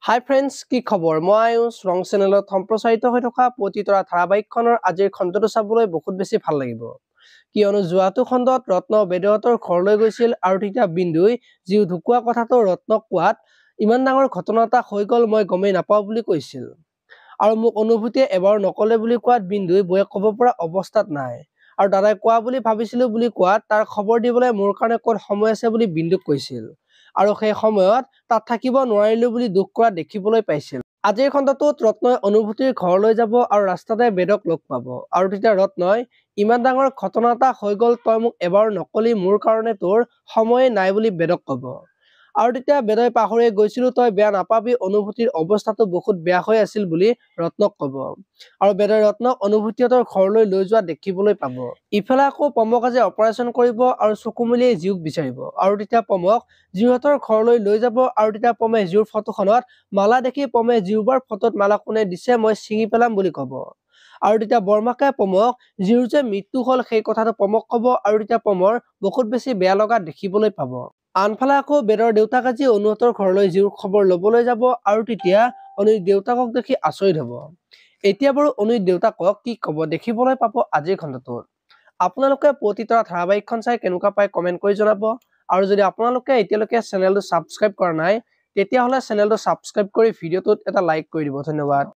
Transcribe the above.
হাই friends, কি খবৰ? মই আয়ুষ ৰং চেনেলত সম্প্ৰচাৰিত হৈ থকা পতিতৰা ধাৰাবাহিকখনৰ আজিৰ খণ্ডটো চাবলৈ বহুত বেছি ভাল লাগিব। কিয়নো যোৱাটো খণ্ডত ৰত্ন বেদহঁতৰ ঘৰলৈ গৈছিল আৰু তেতিয়া বিন্দুই জীউ ঢুকুৱা কথাটো ৰত্নক কোৱাত ইমান ডাঙৰ ঘটনা এটা হৈ গ'ল মই গমেই নাপাওঁ বুলি কৈছিল। আৰু মোক অনুভূতিয়ে এবাৰ নকলে বুলি কোৱাত বিন্দুই বৌয়ে ক'ব পৰা অৱস্থাত নাই। আৰু দাদাই কোৱা বুলি ভাবিছিলো বুলি কোৱাত তাৰ খবৰ দিবলৈ মোৰ কাৰণে ক'ত সময় আছে বুলি বিন্দুক কৈছিল। আৰু সেই সময়ত তাত থাকিব নোৱাৰিলো বুলি দুখ কৰা দেখিবলৈ পাইছিল। আজিৰ খণ্ডটোত ৰত্নই অনুভূতিৰ ঘৰলৈ যাব আৰু ৰাস্তাতে বেদক লগ পাব। আৰু তেতিয়া ৰত্নই ইমান ডাঙৰ ঘটনা এটা হৈ গ'ল তই মোক এবাৰ নকলি মোৰ কাৰণে তোৰ সময়ে নাই বুলি বেদক ক'ব। আৰু তেতিয়া বেদই পাহৰিয়ে গৈছিলো তই বেয়া নাপাবি অনুভূতিৰ অৱস্থাটো বহুত বেয়া হৈ আছিল বুলি ৰত্নক ক'ব। আৰু বেদই ৰত্নক অনুভূতিহঁতৰ ঘৰলৈ লৈ যোৱা দেখিবলৈ পাব। ইফালে আকৌ পমক আজি অপাৰেশ্যন কৰিব আৰু চকু মেলিয়ে জীউক বিচাৰিব। আৰু তেতিয়া পমক জীউহঁতৰ ঘৰলৈ লৈ যাব আৰু তেতিয়া পমে জীউৰ ফটোখনত মালা দেখি পমে জীউবাৰ ফটোত মালা কোনে দিছে মই ছিঙি পেলাম বুলি ক'ব। আৰু তেতিয়া বৰমাকে পমক জীউৰ যে মৃত্যু হ'ল সেই কথাটো পমক ক'ব আৰু তেতিয়া পমৰ বহুত বেছি বেয়া লগা দেখিবলৈ পাব। আনফালে আকৌ বেদৰ দেউতাক আজি অনুহঁতৰ ঘৰলৈ জীউৰ খবৰ ল'বলৈ যাব আৰু তেতিয়া অনুৰ দেউতাকক দেখি আচৰিত হ'ব। এতিয়া বাৰু অনুৰ দেউতাকক কি ক'ব দেখিবলৈ পাব আজিৰ খণ্ডটোত। আপোনালোকে পতিতৰা ধাৰাবাহিকখন চাই কেনেকুৱা পায় কমেণ্ট কৰি জনাব। আৰু যদি আপোনালোকে এতিয়ালৈকে চেনেলটো ছাবস্ক্ৰাইব কৰা নাই তেতিয়াহ'লে চেনেলটো ছাবস্ক্ৰাইব কৰি ভিডিঅ'টোত এটা লাইক কৰি দিব। ধন্যবাদ।